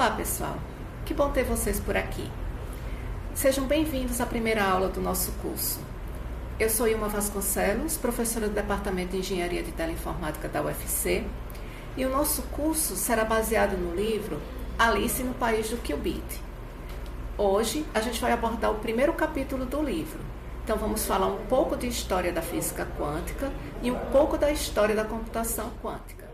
Olá pessoal, que bom ter vocês por aqui. Sejam bem-vindos à primeira aula do nosso curso. Eu sou Ilma Vasconcelos, professora do Departamento de Engenharia de Teleinformática da UFC, e o nosso curso será baseado no livro Alice no País do Qubit. Hoje a gente vai abordar o primeiro capítulo do livro, então vamos falar um pouco de história da física quântica e um pouco da história da computação quântica.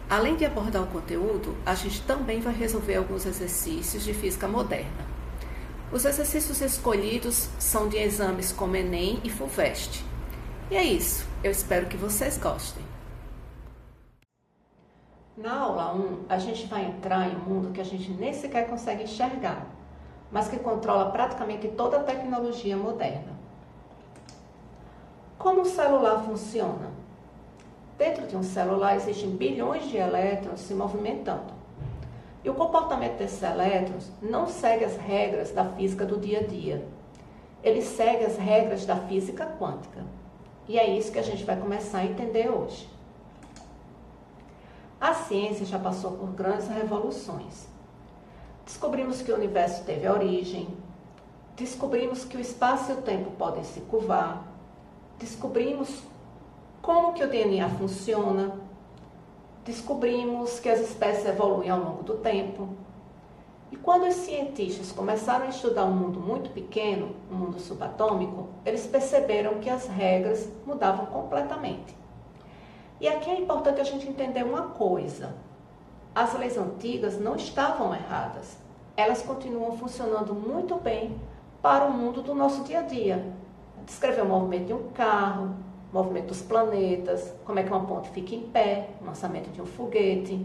Além de abordar o conteúdo, a gente também vai resolver alguns exercícios de física moderna. Os exercícios escolhidos são de exames como Enem e FUVEST. E é isso, eu espero que vocês gostem. Na aula 1, a gente vai entrar em um mundo que a gente nem sequer consegue enxergar, mas que controla praticamente toda a tecnologia moderna. Como o celular funciona? Dentro de um celular existem bilhões de elétrons se movimentando. E o comportamento desses elétrons não segue as regras da física do dia a dia. Ele segue as regras da física quântica. E é isso que a gente vai começar a entender hoje. A ciência já passou por grandes revoluções. Descobrimos que o universo teve origem, descobrimos que o espaço e o tempo podem se curvar, descobrimos como que o DNA funciona, descobrimos que as espécies evoluem ao longo do tempo. E quando os cientistas começaram a estudar um mundo muito pequeno, um mundo subatômico, eles perceberam que as regras mudavam completamente. E aqui é importante a gente entender uma coisa. As leis antigas não estavam erradas. Elas continuam funcionando muito bem para o mundo do nosso dia a dia. Descrever o movimento de um carro, o movimento dos planetas, como é que uma ponte fica em pé, o lançamento de um foguete.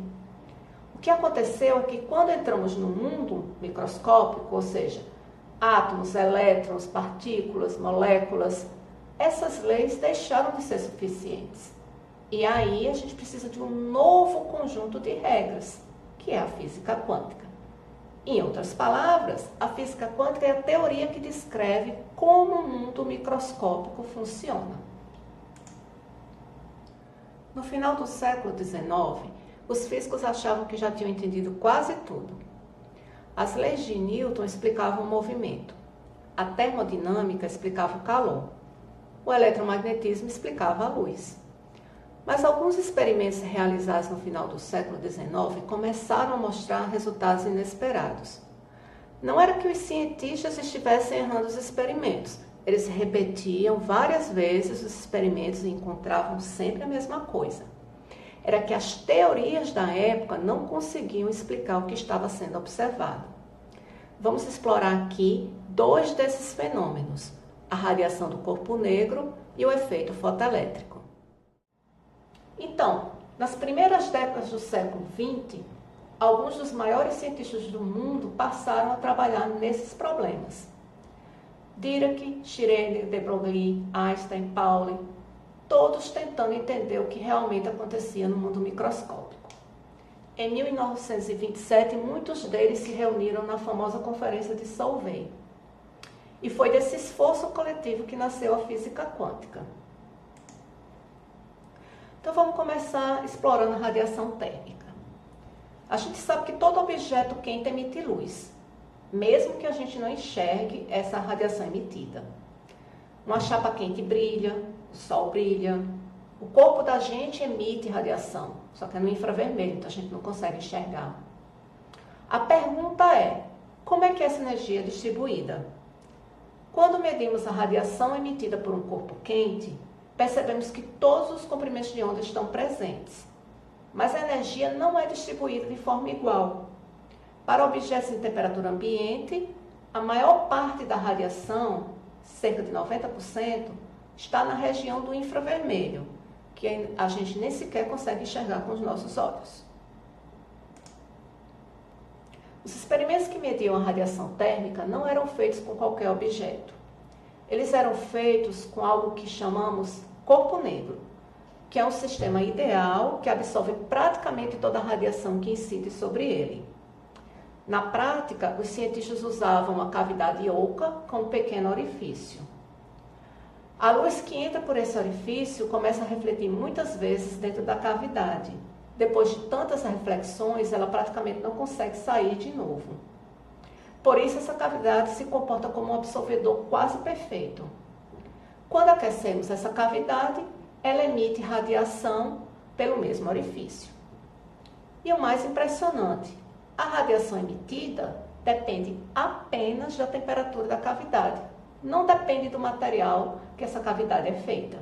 O que aconteceu é que quando entramos no mundo microscópico, ou seja, átomos, elétrons, partículas, moléculas, essas leis deixaram de ser suficientes. E aí a gente precisa de um novo conjunto de regras, que é a física quântica. Em outras palavras, a física quântica é a teoria que descreve como o mundo microscópico funciona. No final do século XIX, os físicos achavam que já tinham entendido quase tudo. As leis de Newton explicavam o movimento, a termodinâmica explicava o calor, o eletromagnetismo explicava a luz. Mas alguns experimentos realizados no final do século XIX começaram a mostrar resultados inesperados. Não era que os cientistas estivessem errando os experimentos. Eles repetiam várias vezes os experimentos e encontravam sempre a mesma coisa. Era que as teorias da época não conseguiam explicar o que estava sendo observado. Vamos explorar aqui dois desses fenômenos, a radiação do corpo negro e o efeito fotoelétrico. Então, nas primeiras décadas do século XX, alguns dos maiores cientistas do mundo passaram a trabalhar nesses problemas. Dirac, Schrödinger, de Broglie, Einstein, Pauli, todos tentando entender o que realmente acontecia no mundo microscópico. Em 1927, muitos deles se reuniram na famosa Conferência de Solvay. E foi desse esforço coletivo que nasceu a física quântica. Então vamos começar explorando a radiação térmica. A gente sabe que todo objeto quente emite luz, mesmo que a gente não enxergue essa radiação emitida. Uma chapa quente brilha, o sol brilha, o corpo da gente emite radiação, só que é no infravermelho, então a gente não consegue enxergar. A pergunta é, como é que essa energia é distribuída? Quando medimos a radiação emitida por um corpo quente, percebemos que todos os comprimentos de onda estão presentes, mas a energia não é distribuída de forma igual. Para objetos em temperatura ambiente, a maior parte da radiação, cerca de 90%, está na região do infravermelho, que a gente nem sequer consegue enxergar com os nossos olhos. Os experimentos que mediam a radiação térmica não eram feitos com qualquer objeto. Eles eram feitos com algo que chamamos corpo negro, que é um sistema ideal que absorve praticamente toda a radiação que incide sobre ele. Na prática, os cientistas usavam uma cavidade oca com um pequeno orifício. A luz que entra por esse orifício começa a refletir muitas vezes dentro da cavidade, depois de tantas reflexões, ela praticamente não consegue sair de novo. Por isso, essa cavidade se comporta como um absorvedor quase perfeito. Quando aquecemos essa cavidade, ela emite radiação pelo mesmo orifício. E o mais impressionante, a radiação emitida depende apenas da temperatura da cavidade, não depende do material que essa cavidade é feita.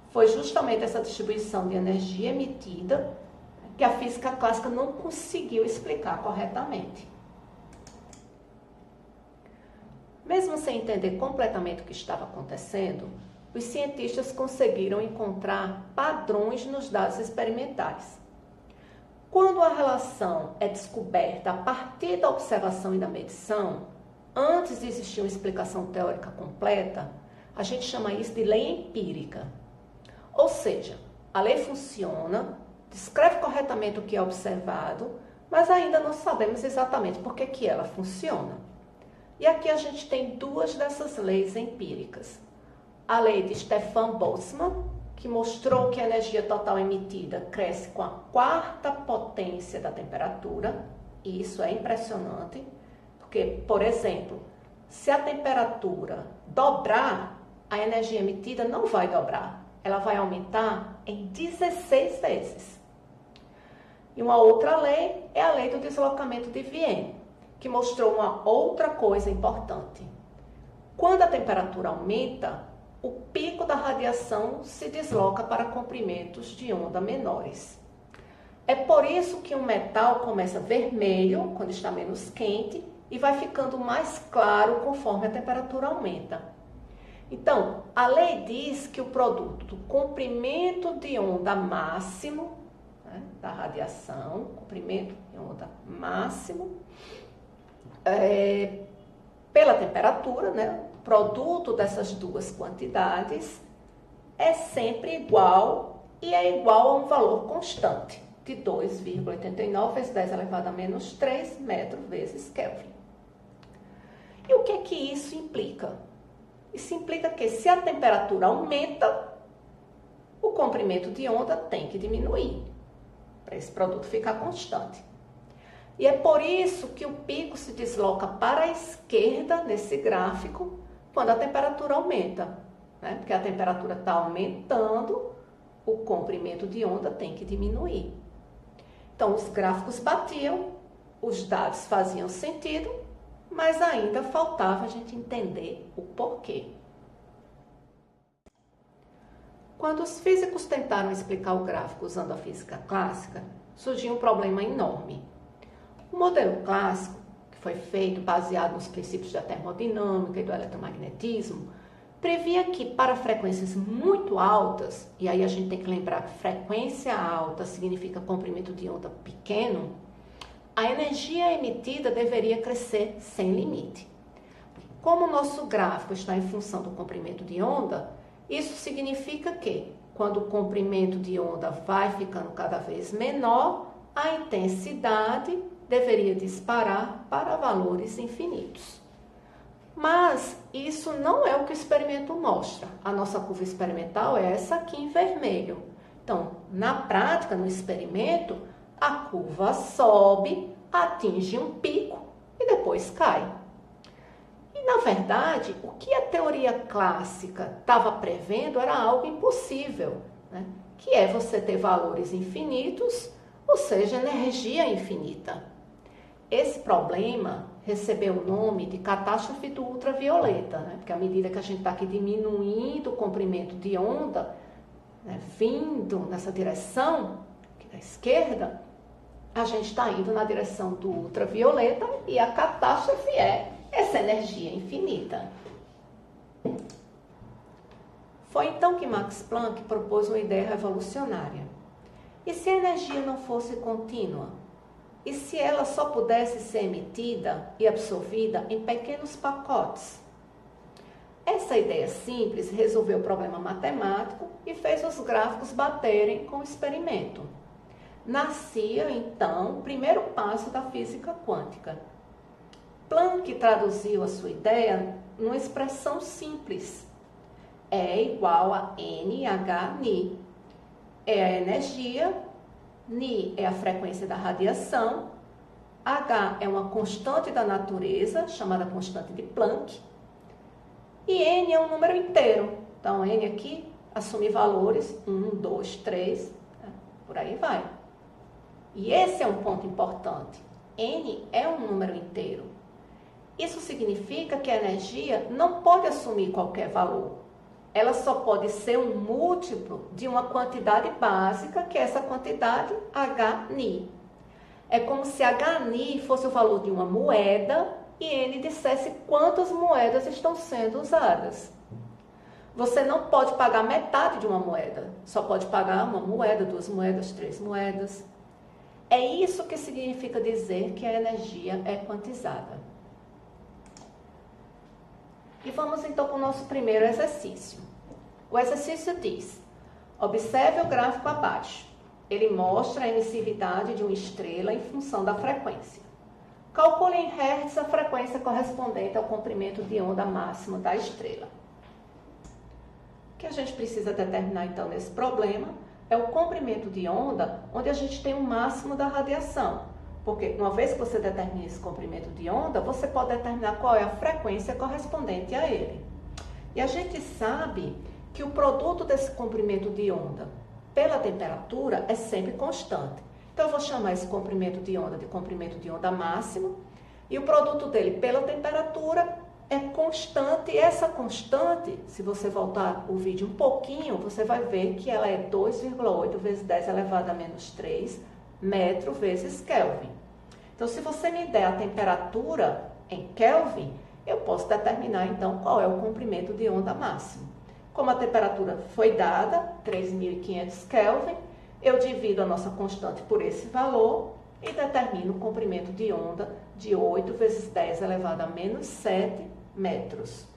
Foi justamente essa distribuição de energia emitida que a física clássica não conseguiu explicar corretamente. Mesmo sem entender completamente o que estava acontecendo, os cientistas conseguiram encontrar padrões nos dados experimentais. Quando a relação é descoberta a partir da observação e da medição, antes de existir uma explicação teórica completa, a gente chama isso de lei empírica. Ou seja, a lei funciona, descreve corretamente o que é observado, mas ainda não sabemos exatamente por que ela funciona. E aqui a gente tem duas dessas leis empíricas. A lei de Stefan Boltzmann, que mostrou que a energia total emitida cresce com a quarta potência da temperatura, e isso é impressionante, porque, por exemplo, se a temperatura dobrar, a energia emitida não vai dobrar, ela vai aumentar em 16 vezes. E uma outra lei é a lei do deslocamento de Wien, que mostrou uma outra coisa importante. Quando a temperatura aumenta, o pico da radiação se desloca para comprimentos de onda menores. É por isso que um metal começa vermelho quando está menos quente e vai ficando mais claro conforme a temperatura aumenta. Então, a lei diz que o produto do comprimento de onda máximo, né, da radiação, comprimento de onda máximo, pela temperatura, né, o produto dessas duas quantidades é sempre igual e é igual a um valor constante de 2,89 vezes 10 elevado a menos 3 metros vezes Kelvin. E o que isso implica? Isso implica que se a temperatura aumenta, o comprimento de onda tem que diminuir para esse produto ficar constante. E é por isso que o pico se desloca para a esquerda nesse gráfico quando a temperatura aumenta, né? Porque a temperatura está aumentando, o comprimento de onda tem que diminuir. Então, os gráficos batiam, os dados faziam sentido, mas ainda faltava a gente entender o porquê. Quando os físicos tentaram explicar o gráfico usando a física clássica, surgiu um problema enorme. O modelo clássico, que foi feito baseado nos princípios da termodinâmica e do eletromagnetismo, previa que para frequências muito altas, e aí a gente tem que lembrar que frequência alta significa comprimento de onda pequeno, a energia emitida deveria crescer sem limite. Como o nosso gráfico está em função do comprimento de onda, isso significa que, quando o comprimento de onda vai ficando cada vez menor, a intensidade deveria disparar para valores infinitos. Mas isso não é o que o experimento mostra. A nossa curva experimental é essa aqui em vermelho. Então, na prática, no experimento, a curva sobe, atinge um pico e depois cai. E, na verdade, o que a teoria clássica estava prevendo era algo impossível, né? Que é você ter valores infinitos, ou seja, energia infinita. Esse problema recebeu o nome de catástrofe do ultravioleta, né? Porque à medida que a gente está aqui diminuindo o comprimento de onda, né, vindo nessa direção, aqui da esquerda, a gente está indo na direção do ultravioleta e a catástrofe é essa energia infinita. Foi então que Max Planck propôs uma ideia revolucionária. E se a energia não fosse contínua? E se ela só pudesse ser emitida e absorvida em pequenos pacotes? Essa ideia simples resolveu o problema matemático e fez os gráficos baterem com o experimento. Nascia, então, o primeiro passo da física quântica. Planck traduziu a sua ideia numa expressão simples. E igual a NhNi. É a energia Ni é a frequência da radiação, H é uma constante da natureza, chamada constante de Planck, e N é um número inteiro. Então, N aqui assume valores 1, 2, 3, por aí vai. E esse é um ponto importante. N é um número inteiro. Isso significa que a energia não pode assumir qualquer valor. Ela só pode ser um múltiplo de uma quantidade básica, que é essa quantidade Hni. É como se Hni fosse o valor de uma moeda e N dissesse quantas moedas estão sendo usadas. Você não pode pagar metade de uma moeda, só pode pagar uma moeda, 2 moedas, 3 moedas. É isso que significa dizer que a energia é quantizada. E vamos então para o nosso primeiro exercício. O exercício diz: observe o gráfico abaixo. Ele mostra a emissividade de uma estrela em função da frequência. Calcule em hertz a frequência correspondente ao comprimento de onda máximo da estrela. O que a gente precisa determinar então nesse problema é o comprimento de onda onde a gente tem o máximo da radiação. Porque uma vez que você determina esse comprimento de onda, você pode determinar qual é a frequência correspondente a ele. E a gente sabe que o produto desse comprimento de onda pela temperatura é sempre constante. Então, eu vou chamar esse comprimento de onda de comprimento de onda máximo, e o produto dele pela temperatura é constante, e essa constante, se você voltar o vídeo um pouquinho, você vai ver que ela é 2,8 vezes 10 elevado a menos 3 metro vezes Kelvin. Então, se você me der a temperatura em Kelvin, eu posso determinar, então, qual é o comprimento de onda máximo. Como a temperatura foi dada, 3.500 Kelvin, eu divido a nossa constante por esse valor e determino o comprimento de onda de 8 vezes 10 elevado a menos 7 metros.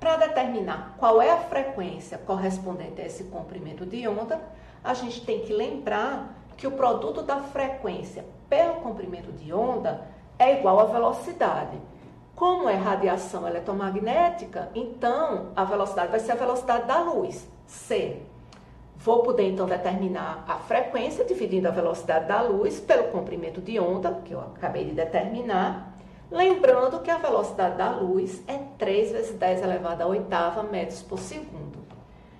Para determinar qual é a frequência correspondente a esse comprimento de onda, a gente tem que lembrar que o produto da frequência pelo comprimento de onda é igual à velocidade. Como é radiação eletromagnética, então a velocidade vai ser a velocidade da luz, c. Vou poder então determinar a frequência dividindo a velocidade da luz pelo comprimento de onda, que eu acabei de determinar, lembrando que a velocidade da luz é 3 vezes 10 elevado a oitava metros por segundo.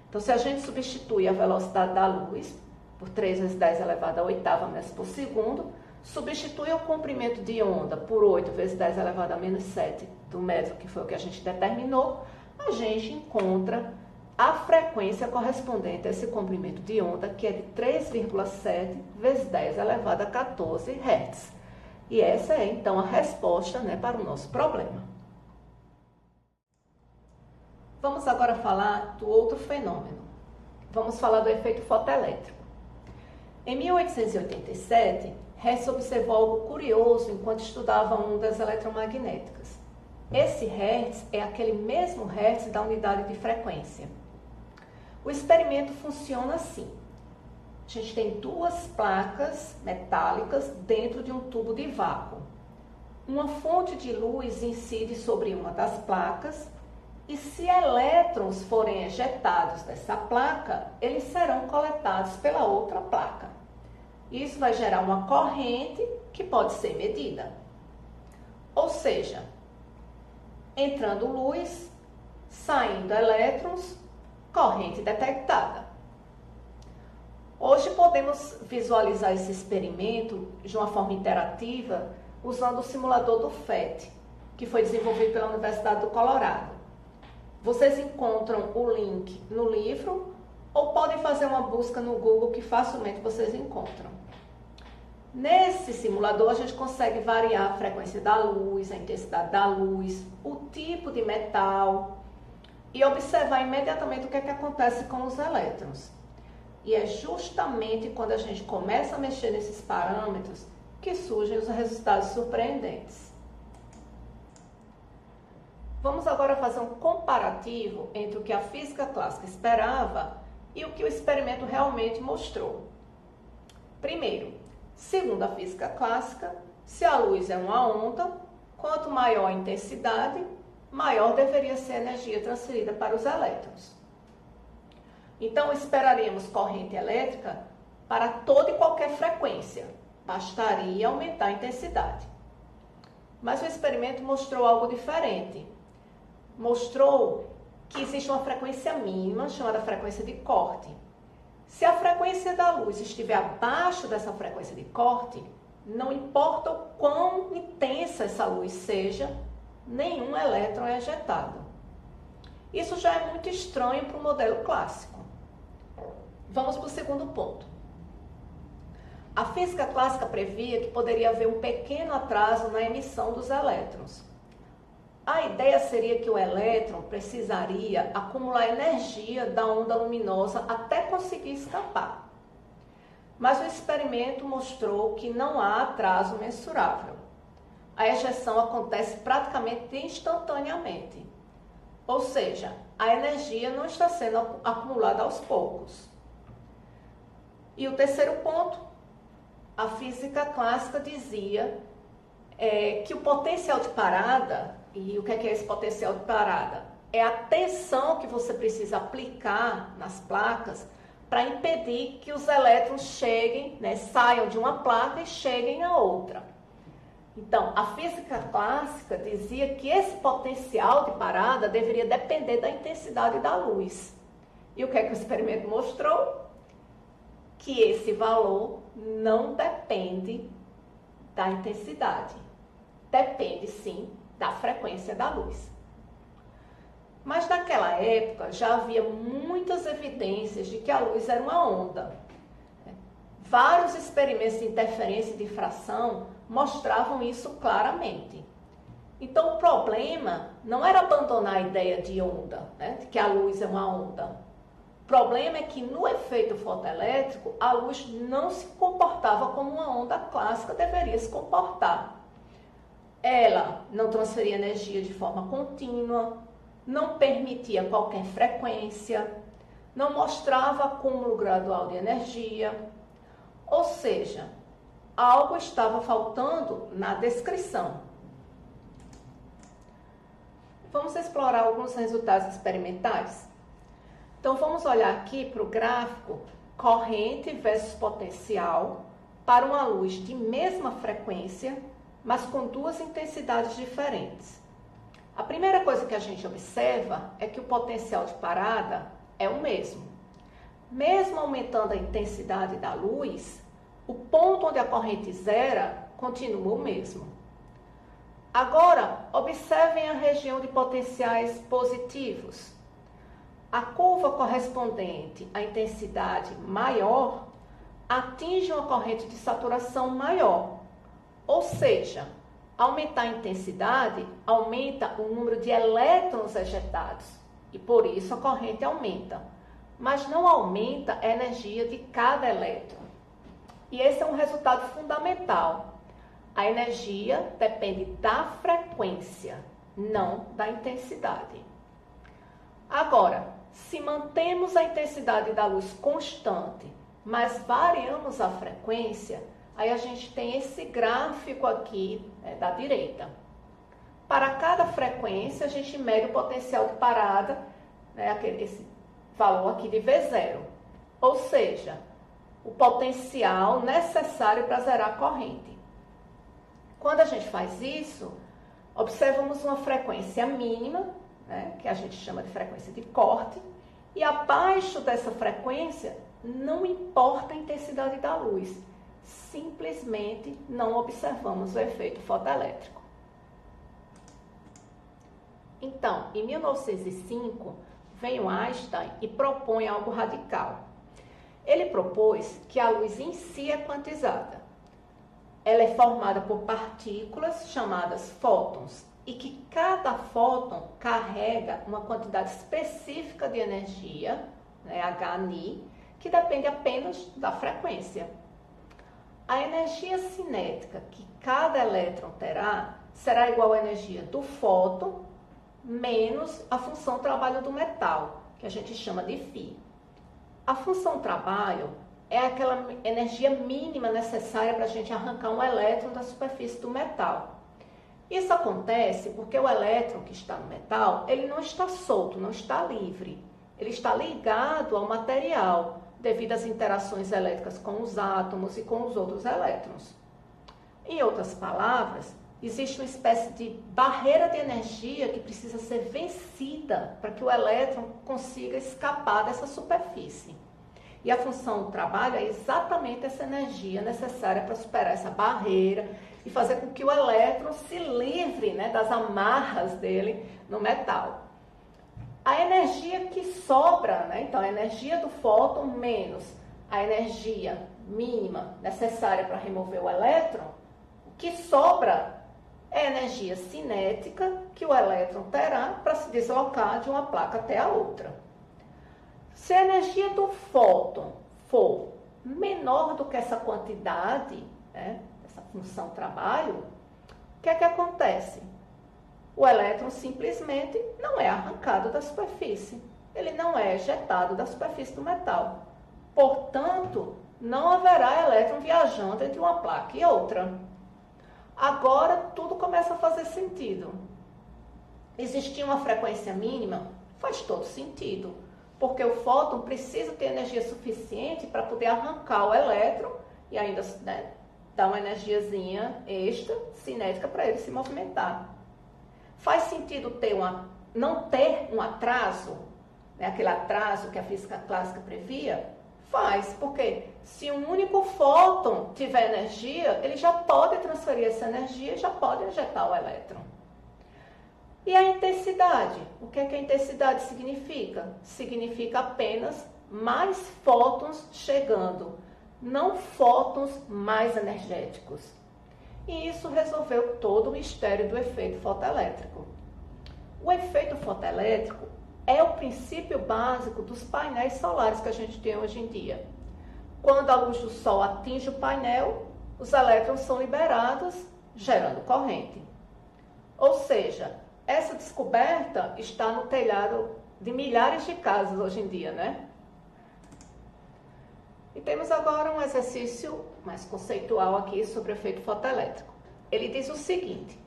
Então, se a gente substitui a velocidade da luz por 3 vezes 10 elevado a oitava metros por segundo, substitui o comprimento de onda por 8 vezes 10 elevado a menos 7 do metro, que foi o que a gente determinou, a gente encontra a frequência correspondente a esse comprimento de onda, que é de 3,7 vezes 10 elevado a 14 Hz. E essa é, então, a resposta, para o nosso problema. Vamos agora falar do outro fenômeno. Vamos falar do efeito fotoelétrico. Em 1887, Hertz observou algo curioso enquanto estudava ondas eletromagnéticas. Esse Hertz é aquele mesmo Hertz da unidade de frequência. O experimento funciona assim. A gente tem 2 placas metálicas dentro de um tubo de vácuo. Uma fonte de luz incide sobre uma das placas e, se elétrons forem ejetados dessa placa, eles serão coletados pela outra placa. Isso vai gerar uma corrente que pode ser medida. Ou seja, entrando luz, saindo elétrons, corrente detectada. Hoje podemos visualizar esse experimento de uma forma interativa usando o simulador do FET, que foi desenvolvido pela Universidade do Colorado. Vocês encontram o link no livro ou podem fazer uma busca no Google que facilmente vocês encontram. Nesse simulador a gente consegue variar a frequência da luz, a intensidade da luz, o tipo de metal e observar imediatamente o que é que acontece com os elétrons. E é justamente quando a gente começa a mexer nesses parâmetros que surgem os resultados surpreendentes. Vamos agora fazer um comparativo entre o que a física clássica esperava e o que o experimento realmente mostrou. Primeiro, segundo a física clássica, se a luz é uma onda, quanto maior a intensidade, maior deveria ser a energia transferida para os elétrons. Então, esperaríamos corrente elétrica para toda e qualquer frequência. Bastaria aumentar a intensidade. Mas o experimento mostrou algo diferente. Mostrou que existe uma frequência mínima, chamada frequência de corte. Se a frequência da luz estiver abaixo dessa frequência de corte, não importa o quão intensa essa luz seja, nenhum elétron é ejetado. Isso já é muito estranho para o modelo clássico. Vamos para o segundo ponto. A física clássica previa que poderia haver um pequeno atraso na emissão dos elétrons. A ideia seria que o elétron precisaria acumular energia da onda luminosa até conseguir escapar. Mas o experimento mostrou que não há atraso mensurável. A ejeção acontece praticamente instantaneamente. Ou seja, a energia não está sendo acumulada aos poucos. E o terceiro ponto, a física clássica dizia que o potencial de parada, e o que é esse potencial de parada? É a tensão que você precisa aplicar nas placas para impedir que os elétrons cheguem, saiam de uma placa e cheguem a outra. Então, a física clássica dizia que esse potencial de parada deveria depender da intensidade da luz. E o que o experimento mostrou? Que esse valor não depende da intensidade. Depende, sim, da frequência da luz. Mas naquela época já havia muitas evidências de que a luz era uma onda. Vários experimentos de interferência e difração mostravam isso claramente. Então o problema não era abandonar a ideia de onda, de que a luz é uma onda. O problema é que no efeito fotoelétrico a luz não se comportava como uma onda clássica deveria se comportar. Ela não transferia energia de forma contínua, não permitia qualquer frequência, não mostrava acúmulo gradual de energia. Ou seja, algo estava faltando na descrição. Vamos explorar alguns resultados experimentais? Então, vamos olhar aqui para o gráfico corrente versus potencial para uma luz de mesma frequência, mas com duas intensidades diferentes. A primeira coisa que a gente observa é que o potencial de parada é o mesmo. Mesmo aumentando a intensidade da luz, o ponto onde a corrente zera continua o mesmo. Agora, observem a região de potenciais positivos. A curva correspondente à intensidade maior atinge uma corrente de saturação maior. Ou seja, aumentar a intensidade aumenta o número de elétrons ejetados e por isso a corrente aumenta, mas não aumenta a energia de cada elétron. E esse é um resultado fundamental. A energia depende da frequência, não da intensidade. Agora, se mantemos a intensidade da luz constante, mas variamos a frequência, aí a gente tem esse gráfico aqui da direita. Para cada frequência, a gente mede o potencial de parada, esse valor aqui de V0. Ou seja, o potencial necessário para zerar a corrente. Quando a gente faz isso, observamos uma frequência mínima, que a gente chama de frequência de corte, e abaixo dessa frequência não importa a intensidade da luz, simplesmente não observamos o efeito fotoelétrico. Então, em 1905, veio Einstein e propõe algo radical. Ele propôs que a luz em si é quantizada. Ela é formada por partículas chamadas fótons e que cada fóton carrega uma quantidade específica de energia, hν, que depende apenas da frequência. A energia cinética que cada elétron terá será igual à energia do fóton menos a função trabalho do metal, que a gente chama de φ. A função trabalho é aquela energia mínima necessária para a gente arrancar um elétron da superfície do metal. Isso acontece porque o elétron que está no metal, ele não está solto, não está livre. Ele está ligado ao material, devido às interações elétricas com os átomos e com os outros elétrons. Em outras palavras, existe uma espécie de barreira de energia que precisa ser vencida para que o elétron consiga escapar dessa superfície. E a função do trabalho é exatamente essa energia necessária para superar essa barreira e fazer com que o elétron se livre, né, das amarras dele no metal. A energia que sobra, né, então a energia do fóton menos a energia mínima necessária para remover o elétron, o que sobra é a energia cinética que o elétron terá para se deslocar de uma placa até a outra. Se a energia do fóton for menor do que essa quantidade, né, essa função trabalho, o que é que acontece? O elétron simplesmente não é arrancado da superfície. Ele não é ejetado da superfície do metal. Portanto, não haverá elétron viajando entre uma placa e outra. Agora, tudo começa a fazer sentido. Existir uma frequência mínima faz todo sentido, porque o fóton precisa ter energia suficiente para poder arrancar o elétron e ainda, né, dar uma energiazinha extra, cinética, para ele se movimentar. Faz sentido não ter um atraso, né, aquele atraso que a física clássica previa? Faz, porque se um único fóton tiver energia, ele já pode transferir essa energia e já pode injetar o elétron. E a intensidade? O que é que a intensidade significa? Significa apenas mais fótons chegando, não fótons mais energéticos. E isso resolveu todo o mistério do efeito fotoelétrico. O efeito fotoelétrico é o princípio básico dos painéis solares que a gente tem hoje em dia. Quando a luz do sol atinge o painel, os elétrons são liberados, gerando corrente. Ou seja, essa descoberta está no telhado de milhares de casas hoje em dia, né? E temos agora um exercício mais conceitual aqui sobre o efeito fotoelétrico. Ele diz o seguinte: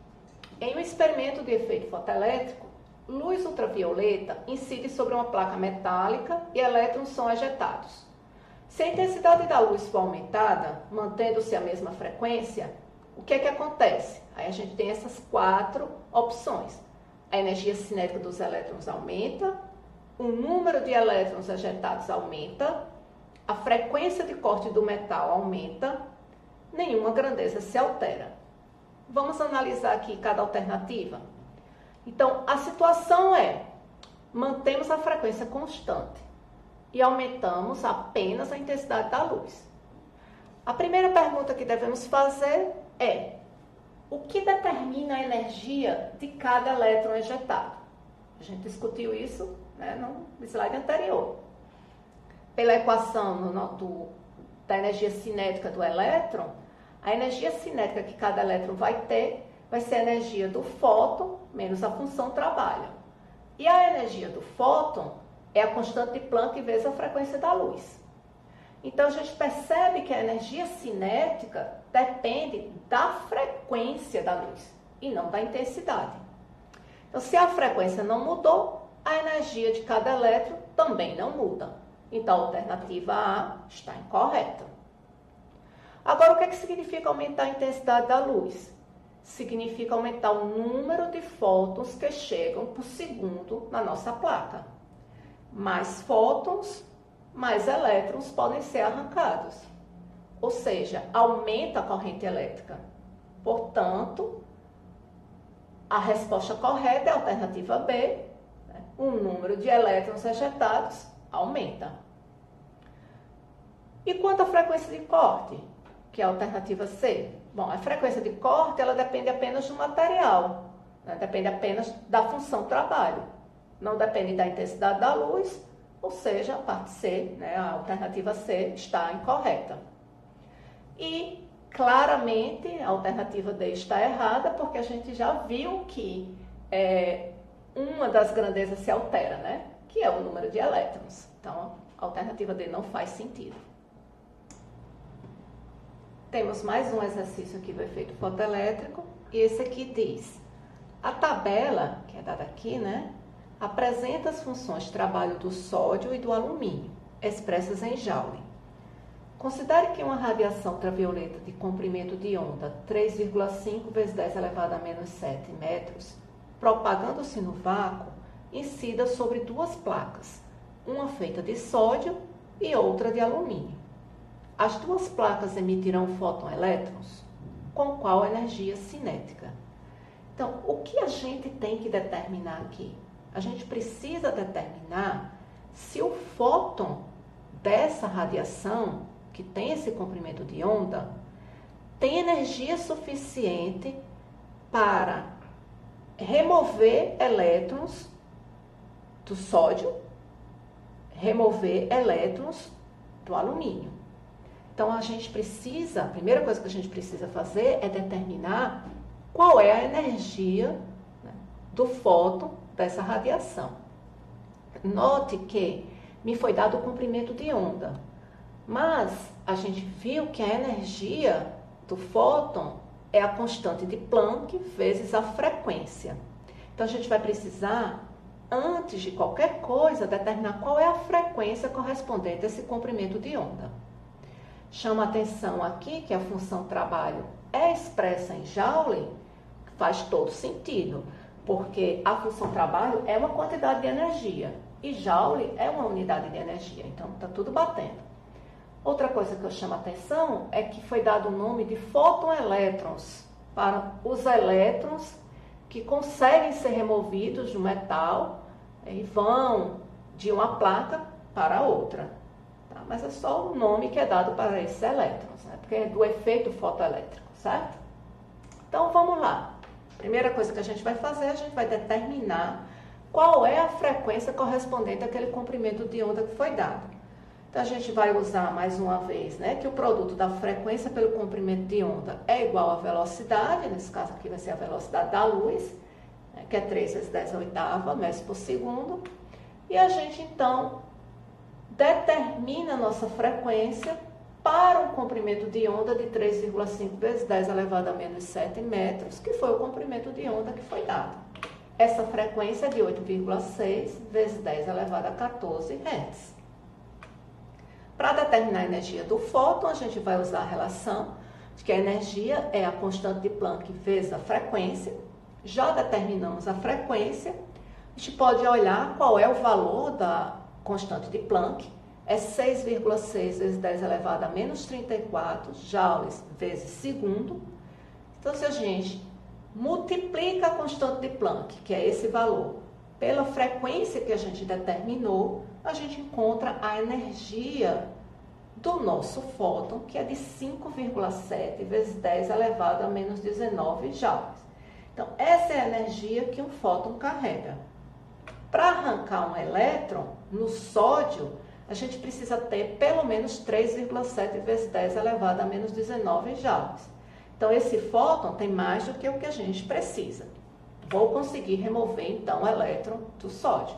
em um experimento de efeito fotoelétrico, luz ultravioleta incide sobre uma placa metálica e elétrons são ejetados. Se a intensidade da luz for aumentada, mantendo-se a mesma frequência, o que é que acontece? Aí a gente tem essas 4 opções. A energia cinética dos elétrons aumenta, o número de elétrons ejetados aumenta, a frequência de corte do metal aumenta, nenhuma grandeza se altera. Vamos analisar aqui cada alternativa? Então, a situação é: mantemos a frequência constante e aumentamos apenas a intensidade da luz. A primeira pergunta que devemos fazer é: o que determina a energia de cada elétron ejetado? A gente discutiu isso, né, no slide anterior. Pela equação da energia cinética do elétron, a energia cinética que cada elétron vai ter vai ser a energia do fóton menos a função trabalho. E a energia do fóton é a constante de Planck vezes a frequência da luz. Então, a gente percebe que a energia cinética depende da frequência da luz e não da intensidade. Então, se a frequência não mudou, a energia de cada elétron também não muda. Então, a alternativa A está incorreta. Agora, o que significa aumentar a intensidade da luz? Significa aumentar o número de fótons que chegam por segundo na nossa placa. Mais fótons, mais elétrons podem ser arrancados. Ou seja, aumenta a corrente elétrica. Portanto, a resposta correta é a alternativa B. Né? O número de elétrons ejetados aumenta. E quanto à frequência de corte, que é a alternativa C? Bom, a frequência de corte ela depende apenas do material, né? Depende apenas da função trabalho. Não depende da intensidade da luz, ou seja, a parte C, né, a alternativa C, está incorreta. E, claramente, a alternativa D está errada, porque a gente já viu que uma das grandezas se altera, né, que é o número de elétrons. Então, a alternativa D não faz sentido. Temos mais um exercício aqui do efeito fotoelétrico, e esse aqui diz: a tabela, que é dada aqui, né, apresenta as funções de trabalho do sódio e do alumínio. expressas em Joule. Considere que uma radiação ultravioleta de comprimento de onda 3,5 vezes 10 elevado a menos 7 metros, propagando-se no vácuo, incida sobre duas placas, uma feita de sódio e outra de alumínio. As duas placas emitirão fóton-elétrons com qual energia cinética? Então, o que a gente tem que determinar aqui? A gente precisa determinar se o fóton dessa radiação, que tem esse comprimento de onda, tem energia suficiente para remover elétrons do sódio, remover elétrons do alumínio. Então, a primeira coisa que a gente precisa fazer é determinar qual é a energia, né, do fóton dessa radiação. Note que me foi dado o comprimento de onda, mas a gente viu que a energia do fóton é a constante de Planck vezes a frequência. Então, a gente vai precisar, antes de qualquer coisa, determinar qual é a frequência correspondente a esse comprimento de onda. Chama a atenção aqui que a função trabalho é expressa em Joule, faz todo sentido, porque a função trabalho é uma quantidade de energia e Joule é uma unidade de energia, então está tudo batendo. Outra coisa que eu chamo a atenção é que foi dado o nome de fóton-elétrons para os elétrons que conseguem ser removidos do metal e vão de uma placa para outra. Tá? Mas é só o nome que é dado para esses elétrons, né? Porque é do efeito fotoelétrico, certo? Então vamos lá. Primeira coisa que a gente vai fazer, a gente vai determinar qual é a frequência correspondente àquele comprimento de onda que foi dado. Então, a gente vai usar mais uma vez, né, que o produto da frequência pelo comprimento de onda é igual à velocidade, nesse caso aqui vai ser a velocidade da luz, né, que é 3 vezes 10 a oitava metros por segundo. E a gente, então, determina a nossa frequência para um comprimento de onda de 3,5 vezes 10 elevado a menos 7 metros, que foi o comprimento de onda que foi dado. Essa frequência é de 8,6 vezes 10 elevado a 14 Hz. Para determinar a energia do fóton, a gente vai usar a relação de que a energia é a constante de Planck vezes a frequência. Já determinamos a frequência, a gente pode olhar qual é o valor da constante de Planck. É 6,6 vezes 10 elevado a menos 34 joules vezes segundo. Então, se a gente multiplica a constante de Planck, que é esse valor, pela frequência que a gente determinou, a gente encontra a energia do nosso fóton, que é de 5,7 vezes 10 elevado a menos 19 joules. Então, essa é a energia que um fóton carrega. Para arrancar um elétron no sódio, a gente precisa ter pelo menos 3,7 vezes 10 elevado a menos 19 joules. Então, esse fóton tem mais do que o que a gente precisa. Vou conseguir remover, então, o elétron do sódio.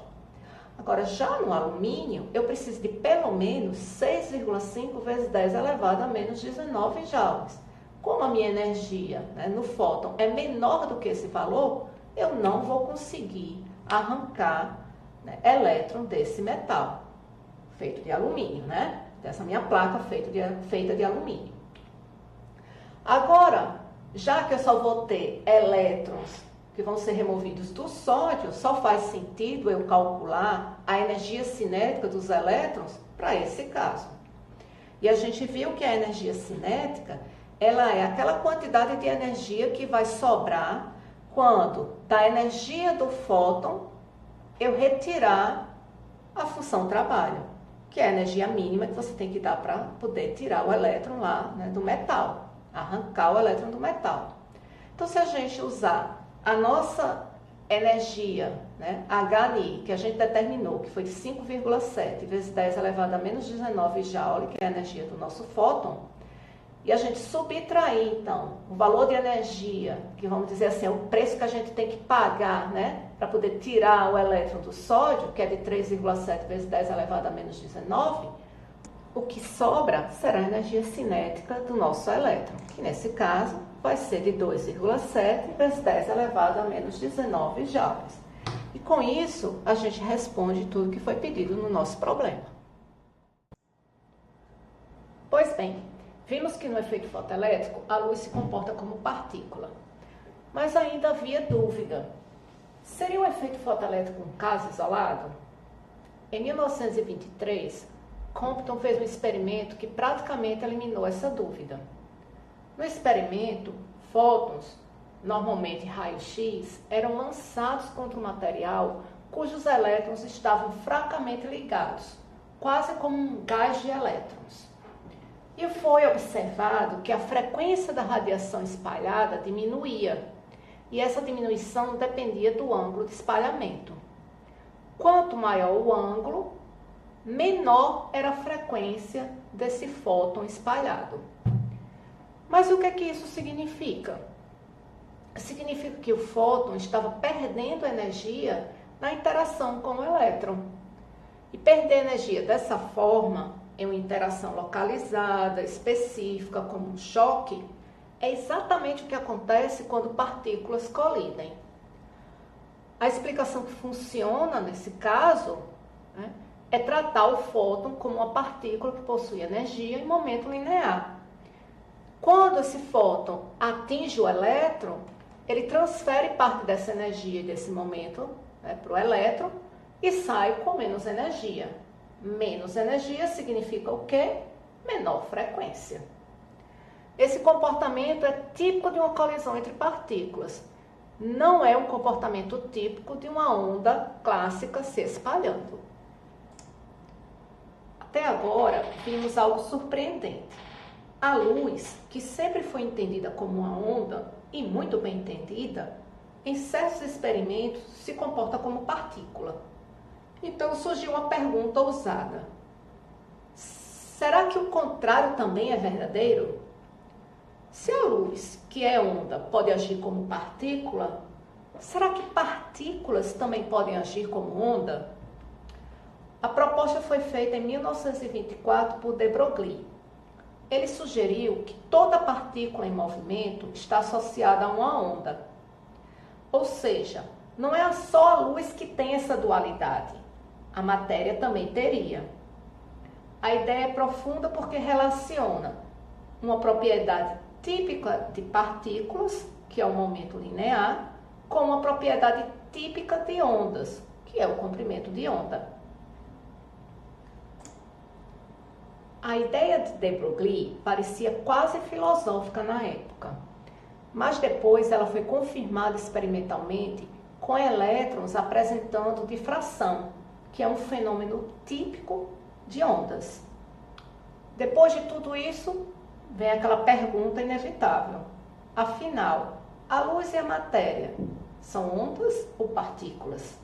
Agora, já no alumínio, eu preciso de pelo menos 6,5 vezes 10 elevado a menos 19 joules. Como a minha energia, né, no fóton é menor do que esse valor, eu não vou conseguir arrancar, né, elétron desse metal, feito de alumínio, né? Dessa minha placa feita de alumínio. Agora, já que eu só vou ter elétrons que vão ser removidos do sódio, só faz sentido eu calcular a energia cinética dos elétrons para esse caso. E a gente viu que a energia cinética, ela é aquela quantidade de energia que vai sobrar quando da energia do fóton eu retirar a função trabalho, que é a energia mínima que você tem que dar para poder tirar o elétron lá, né, do metal, arrancar o elétron do metal. Então, se a gente usar a nossa energia, né, HNI, que a gente determinou, que foi de 5,7 vezes 10 elevado a menos 19 joule, que é a energia do nosso fóton, e a gente subtrair, então, o valor de energia, que vamos dizer assim, é o preço que a gente tem que pagar, né, para poder tirar o elétron do sódio, que é de 3,7 vezes 10 elevado a menos 19, o que sobra será a energia cinética do nosso elétron, que nesse caso vai ser de 2,7 vezes 10 elevado a menos 19 joules. E com isso, a gente responde tudo que foi pedido no nosso problema. Pois bem, vimos que no efeito fotoelétrico a luz se comporta como partícula, mas ainda havia dúvida. Seria o efeito fotoelétrico um caso isolado? Em 1923, Compton fez um experimento que praticamente eliminou essa dúvida. No experimento, fótons, normalmente raios-x, eram lançados contra um material cujos elétrons estavam fracamente ligados, quase como um gás de elétrons. E foi observado que a frequência da radiação espalhada diminuía, e essa diminuição dependia do ângulo de espalhamento. Quanto maior o ângulo, menor era a frequência desse fóton espalhado. Mas o que é que isso significa? Significa que o fóton estava perdendo energia na interação com o elétron. E perder energia dessa forma, em uma interação localizada, específica, como um choque, é exatamente o que acontece quando partículas colidem. A explicação que funciona nesse caso, né, é tratar o fóton como uma partícula que possui energia em momento linear. Quando esse fóton atinge o elétron, ele transfere parte dessa energia e desse momento, né, para o elétron e sai com menos energia. Menos energia significa o quê? Menor frequência. Esse comportamento é típico de uma colisão entre partículas. Não é um comportamento típico de uma onda clássica se espalhando. Até agora, vimos algo surpreendente. A luz, que sempre foi entendida como uma onda, e muito bem entendida, em certos experimentos se comporta como partícula. Então surgiu uma pergunta ousada. Será que o contrário também é verdadeiro? Se a luz, que é onda, pode agir como partícula, será que partículas também podem agir como onda? A proposta foi feita em 1924 por de Broglie. Ele sugeriu que toda partícula em movimento está associada a uma onda. Ou seja, não é só a luz que tem essa dualidade. A matéria também teria. A ideia é profunda porque relaciona uma propriedade típica de partículas, que é o momento linear, com uma propriedade típica de ondas, que é o comprimento de onda. A ideia de de Broglie parecia quase filosófica na época, mas depois ela foi confirmada experimentalmente com elétrons apresentando difração, que é um fenômeno típico de ondas. Depois de tudo isso, vem aquela pergunta inevitável. Afinal, a luz e a matéria são ondas ou partículas?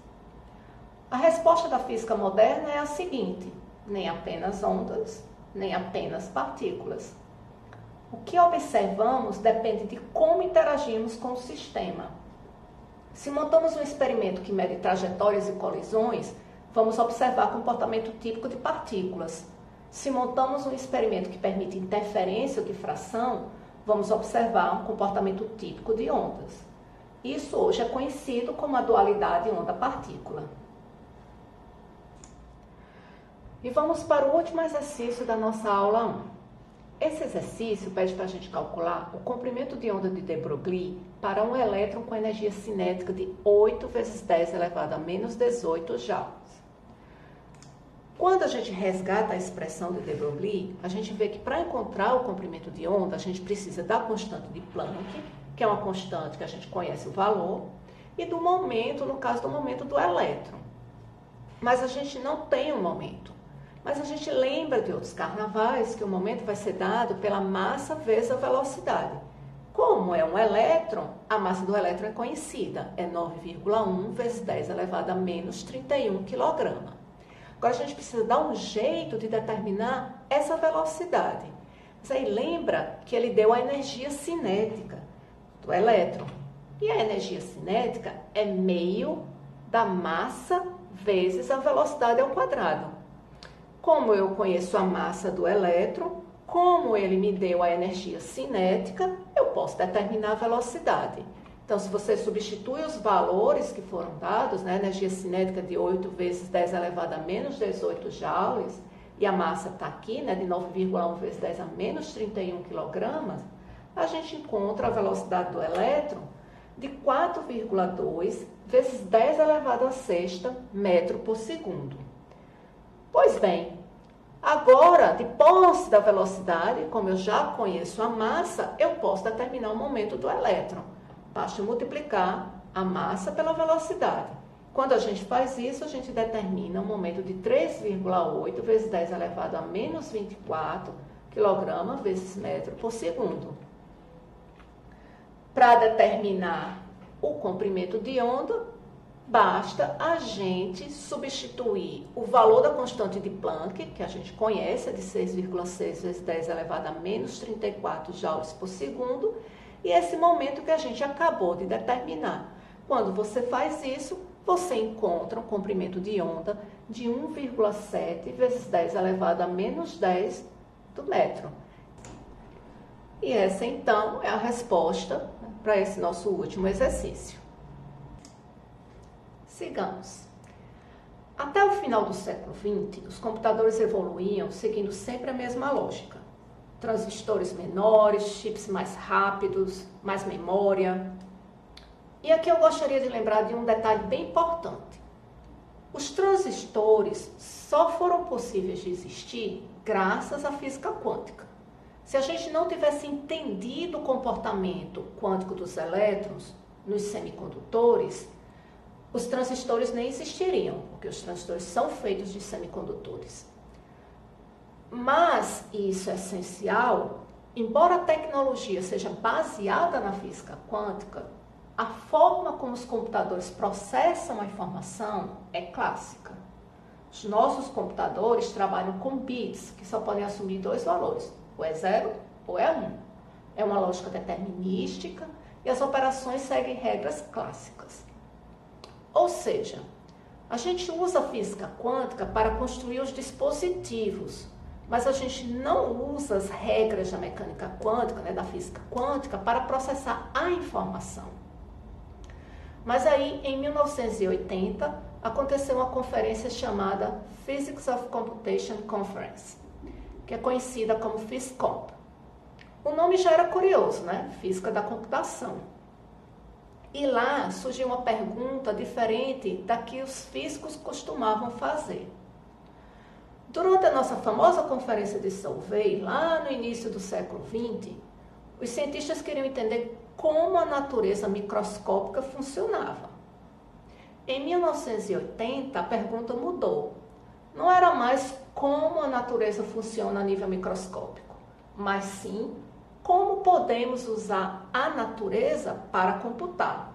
A resposta da física moderna é a seguinte: nem apenas ondas, nem apenas partículas. O que observamos depende de como interagimos com o sistema. Se montamos um experimento que mede trajetórias e colisões, vamos observar comportamento típico de partículas. Se montamos um experimento que permite interferência ou difração, vamos observar um comportamento típico de ondas. Isso hoje é conhecido como a dualidade onda-partícula. E vamos para o último exercício da nossa aula 1. Esse exercício pede para a gente calcular o comprimento de onda de de Broglie para um elétron com energia cinética de 8 vezes 10 elevado a menos 18 joules. Quando a gente resgata a expressão de de Broglie, a gente vê que para encontrar o comprimento de onda, a gente precisa da constante de Planck, que é uma constante que a gente conhece o valor, e do momento, no caso do momento do elétron. Mas a gente não tem um momento. Mas a gente lembra de outros carnavais que o momento vai ser dado pela massa vezes a velocidade. Como é um elétron, a massa do elétron é conhecida, é 9,1 vezes 10 elevado a menos 31 kg. Agora a gente precisa dar um jeito de determinar essa velocidade. Mas aí lembra que ele deu a energia cinética do elétron. E a energia cinética é meio da massa vezes a velocidade ao quadrado. Como eu conheço a massa do elétron, como ele me deu a energia cinética, eu posso determinar a velocidade. Então, se você substitui os valores que foram dados, né, energia cinética de 8 vezes 10 elevado a menos 18 joules, e a massa está aqui, né, de 9,1 vezes 10 a menos 31 kg, a gente encontra a velocidade do elétron de 4,2 vezes 10 elevado a sexta metro por segundo. Pois bem, agora, de posse da velocidade, como eu já conheço a massa, eu posso determinar o momento do elétron. Basta multiplicar a massa pela velocidade. Quando a gente faz isso, a gente determina um momento de 3,8 vezes 10 elevado a menos 24 kg vezes metro por segundo. Para determinar o comprimento de onda, basta a gente substituir o valor da constante de Planck, que a gente conhece, é de 6,6 vezes 10 elevado a menos 34 joules por segundo, e esse momento que a gente acabou de determinar. Quando você faz isso, você encontra um comprimento de onda de 1,7 vezes 10 elevado a menos 10 do metro. E essa, então, é a resposta para esse nosso último exercício. Sigamos. Até o final do século XX, os computadores evoluíam seguindo sempre a mesma lógica. Transistores menores, chips mais rápidos, mais memória. E aqui eu gostaria de lembrar de um detalhe bem importante. Os transistores só foram possíveis de existir graças à física quântica. Se a gente não tivesse entendido o comportamento quântico dos elétrons nos semicondutores, os transistores nem existiriam, porque os transistores são feitos de semicondutores. Mas, e isso é essencial, embora a tecnologia seja baseada na física quântica, a forma como os computadores processam a informação é clássica. Os nossos computadores trabalham com bits, que só podem assumir dois valores, ou é 0 ou é 1. É uma lógica determinística e as operações seguem regras clássicas. Ou seja, a gente usa a física quântica para construir os dispositivos, mas a gente não usa as regras da mecânica quântica, né, da física quântica, para processar a informação. Mas aí, em 1980, aconteceu uma conferência chamada Physics of Computation Conference, que é conhecida como FISCOMP. O nome já era curioso, né? Física da computação. E lá surgiu uma pergunta diferente da que os físicos costumavam fazer. Durante a nossa famosa conferência de Solvay, lá no início do século XX, os cientistas queriam entender como a natureza microscópica funcionava. Em 1980, a pergunta mudou. Não era mais como a natureza funciona a nível microscópico, mas sim como podemos usar a natureza para computar.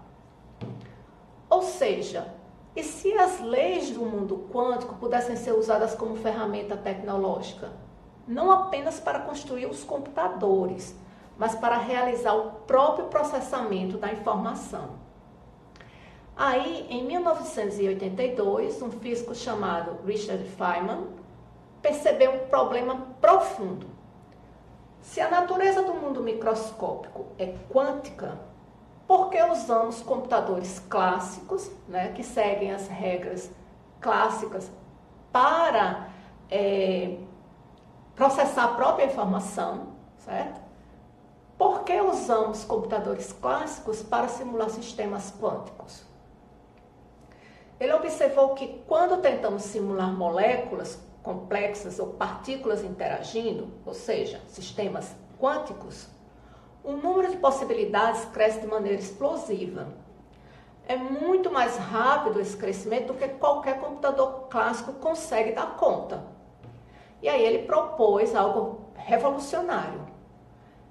Ou seja, e se as leis do mundo quântico pudessem ser usadas como ferramenta tecnológica, não apenas para construir os computadores, mas para realizar o próprio processamento da informação? Aí, em 1982, um físico chamado Richard Feynman percebeu um problema profundo. Se a natureza do mundo microscópico é quântica, por que usamos computadores clássicos, né, que seguem as regras clássicas para processar a própria informação, certo? Por que usamos computadores clássicos para simular sistemas quânticos? Ele observou que quando tentamos simular moléculas complexas ou partículas interagindo, ou seja, sistemas quânticos, o número de possibilidades cresce de maneira explosiva. É muito mais rápido esse crescimento do que qualquer computador clássico consegue dar conta. E aí ele propôs algo revolucionário.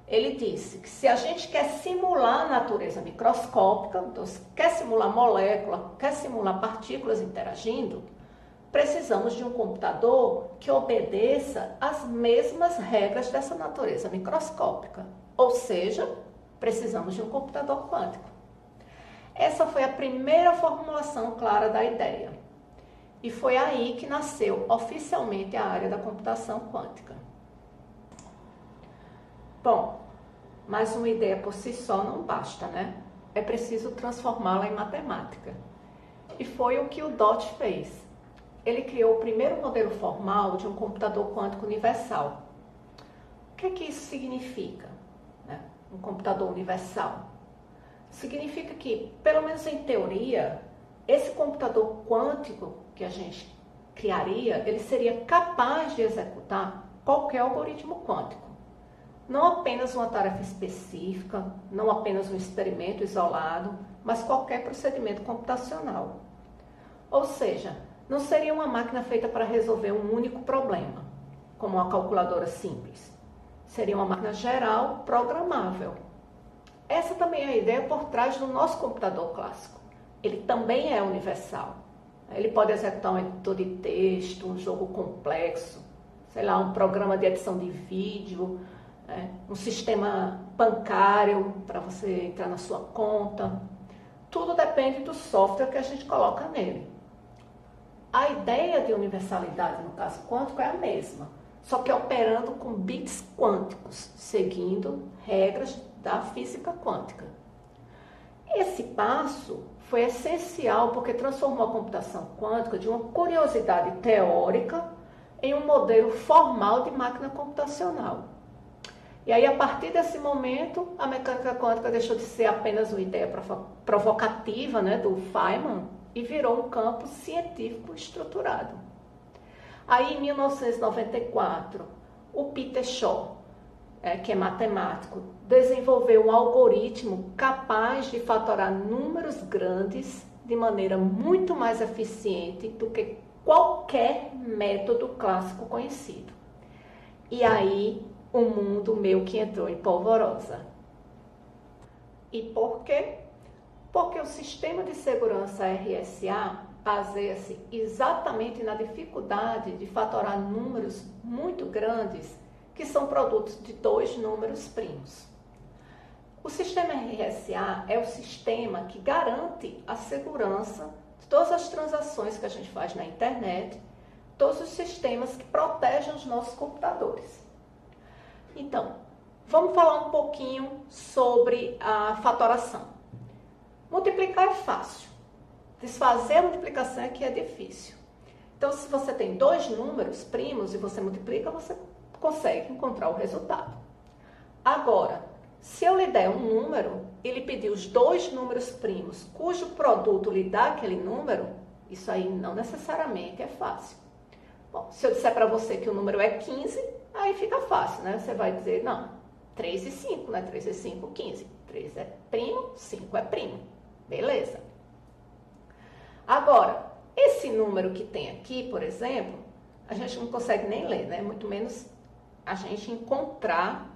Ele disse que se a gente quer simular a natureza microscópica, então se quer simular molécula, quer simular partículas interagindo, precisamos de um computador que obedeça às mesmas regras dessa natureza microscópica. Ou seja, precisamos de um computador quântico. Essa foi a primeira formulação clara da ideia. E foi aí que nasceu oficialmente a área da computação quântica. Bom, mas uma ideia por si só não basta, né? É preciso transformá-la em matemática. E foi o que o Dott fez. ele criou o primeiro modelo formal de um computador quântico universal. O que é que isso significa, né? Um computador universal? Significa que, pelo menos em teoria, esse computador quântico que a gente criaria, ele seria capaz de executar qualquer algoritmo quântico. Não apenas uma tarefa específica, não apenas um experimento isolado, mas qualquer procedimento computacional. Ou seja, não seria uma máquina feita para resolver um único problema, como uma calculadora simples. Seria uma máquina geral programável. Essa também é a ideia por trás do nosso computador clássico. Ele também é universal. Ele pode executar um editor de texto, um jogo complexo, sei lá, um programa de edição de vídeo, um sistema bancário para você entrar na sua conta. Tudo depende do software que a gente coloca nele. A ideia de universalidade no caso quântico é a mesma, só que operando com bits quânticos, seguindo regras da física quântica. Esse passo foi essencial porque transformou a computação quântica de uma curiosidade teórica em um modelo formal de máquina computacional. E aí, a partir desse momento, a mecânica quântica deixou de ser apenas uma ideia provocativa, né, do Feynman, e virou um campo científico estruturado. Aí, em 1994, o Peter Shaw, que é matemático, desenvolveu um algoritmo capaz de fatorar números grandes de maneira muito mais eficiente do que qualquer método clássico conhecido. E aí, o mundo meio que entrou em polvorosa. E por quê? Porque o sistema de segurança RSA baseia-se exatamente na dificuldade de fatorar números muito grandes que são produtos de dois números primos. O sistema RSA é o sistema que garante a segurança de todas as transações que a gente faz na internet, todos os sistemas que protegem os nossos computadores. Então, vamos falar um pouquinho sobre a fatoração. Multiplicar é fácil. Desfazer a multiplicação é que é difícil. Então, se você tem dois números primos e você multiplica, você consegue encontrar o resultado. Agora, se eu lhe der um número e lhe pedir os dois números primos, cujo produto lhe dá aquele número, isso aí não necessariamente é fácil. Bom, se eu disser para você que o número é 15, aí fica fácil, né? Você vai dizer, não, 3 e 5, né? 3 e 5, 15. 3 é primo, 5 é primo. Beleza. Agora, esse número que tem aqui, por exemplo, a gente não consegue nem ler, né? Muito menos a gente encontrar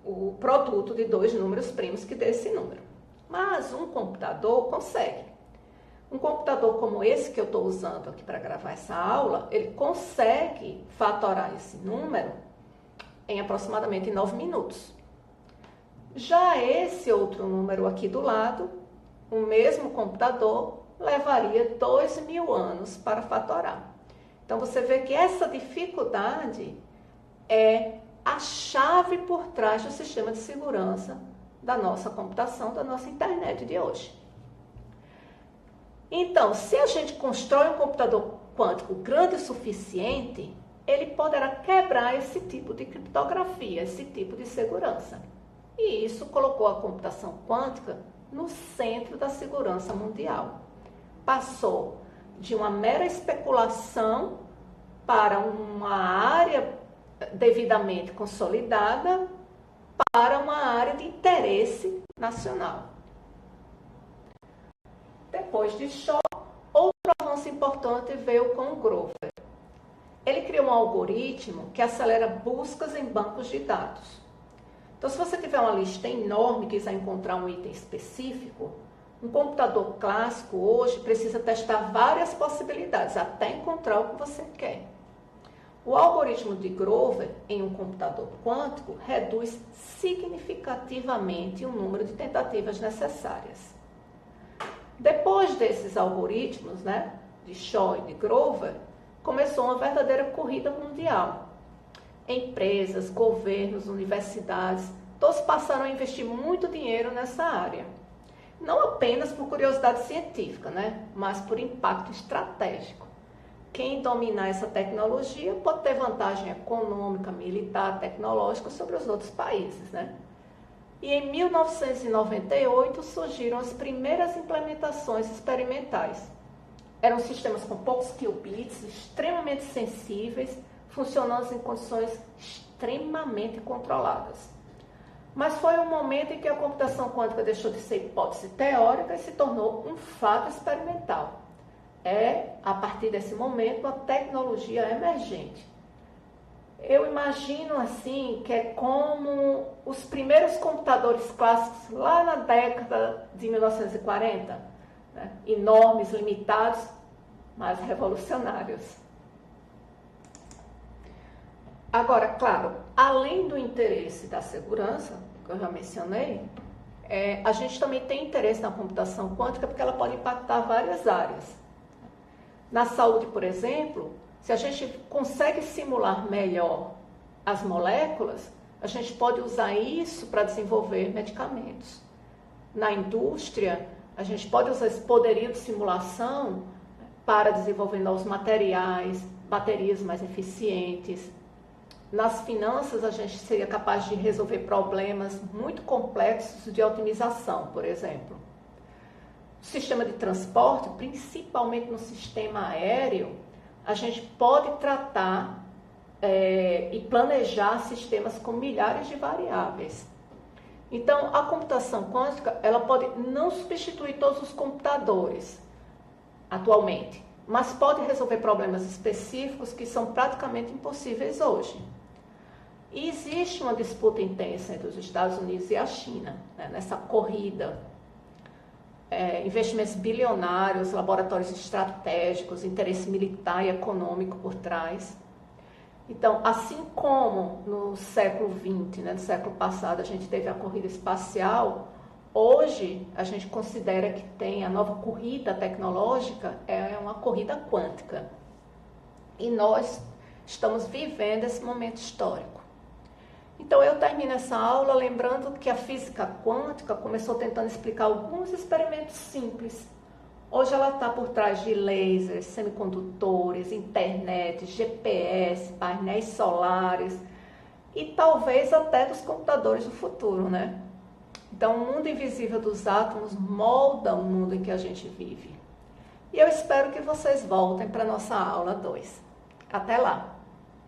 o produto de dois números primos que dê esse número. Mas um computador consegue. Um computador como esse que eu estou usando aqui para gravar essa aula, ele consegue fatorar esse número em aproximadamente 9 minutos. Já esse outro número aqui do lado, o mesmo computador, levaria 2.000 anos para fatorar. Então, você vê que essa dificuldade é a chave por trás do sistema de segurança da nossa computação, da nossa internet de hoje. Então, se a gente constrói um computador quântico grande o suficiente, ele poderá quebrar esse tipo de criptografia, esse tipo de segurança. E isso colocou a computação quântica no centro da segurança mundial. Passou de uma mera especulação para uma área devidamente consolidada para uma área de interesse nacional. Depois de Shaw, outro avanço importante veio com o Grover. Ele criou um algoritmo que acelera buscas em bancos de dados. Então, se você tiver uma lista enorme e quiser encontrar um item específico, um computador clássico hoje precisa testar várias possibilidades até encontrar o que você quer. O algoritmo de Grover em um computador quântico reduz significativamente o número de tentativas necessárias. Depois desses algoritmos, né, de Shaw e de Grover, começou uma verdadeira corrida mundial. Empresas, governos, universidades, todos passaram a investir muito dinheiro nessa área. Não apenas por curiosidade científica, né? Mas por impacto estratégico. Quem dominar essa tecnologia pode ter vantagem econômica, militar, tecnológica sobre os outros países, né? E em 1998 surgiram as primeiras implementações experimentais. Eram sistemas com poucos qubits, extremamente sensíveis, funcionando em condições extremamente controladas. Mas foi um momento em que a computação quântica deixou de ser hipótese teórica e se tornou um fato experimental. É, a partir desse momento, uma tecnologia emergente. Eu imagino assim que é como os primeiros computadores clássicos lá na década de 1940, né? Enormes, limitados, mas revolucionários. Agora, claro, além do interesse da segurança, que eu já mencionei, a gente também tem interesse na computação quântica porque ela pode impactar várias áreas. Na saúde, por exemplo, se a gente consegue simular melhor as moléculas, a gente pode usar isso para desenvolver medicamentos. Na indústria, a gente pode usar esse poderio de simulação para desenvolver novos materiais, baterias mais eficientes. Nas finanças, a gente seria capaz de resolver problemas muito complexos de otimização, por exemplo. No sistema de transporte, principalmente no sistema aéreo, a gente pode tratar e planejar sistemas com milhares de variáveis. Então, a computação quântica, ela pode não substituir todos os computadores atualmente, mas pode resolver problemas específicos que são praticamente impossíveis hoje. E existe uma disputa intensa entre os Estados Unidos e a China, né, nessa corrida. Investimentos bilionários, laboratórios estratégicos, interesse militar e econômico por trás. Então, assim como no século XX, né, no século passado, a gente teve a corrida espacial, hoje a gente considera que tem a nova corrida tecnológica, é uma corrida quântica. E nós estamos vivendo esse momento histórico. Então, eu termino essa aula lembrando que a física quântica começou tentando explicar alguns experimentos simples. Hoje ela está por trás de lasers, semicondutores, internet, GPS, painéis solares e talvez até dos computadores do futuro, né? Então, o mundo invisível dos átomos molda o mundo em que a gente vive. E eu espero que vocês voltem para a nossa aula 2. Até lá!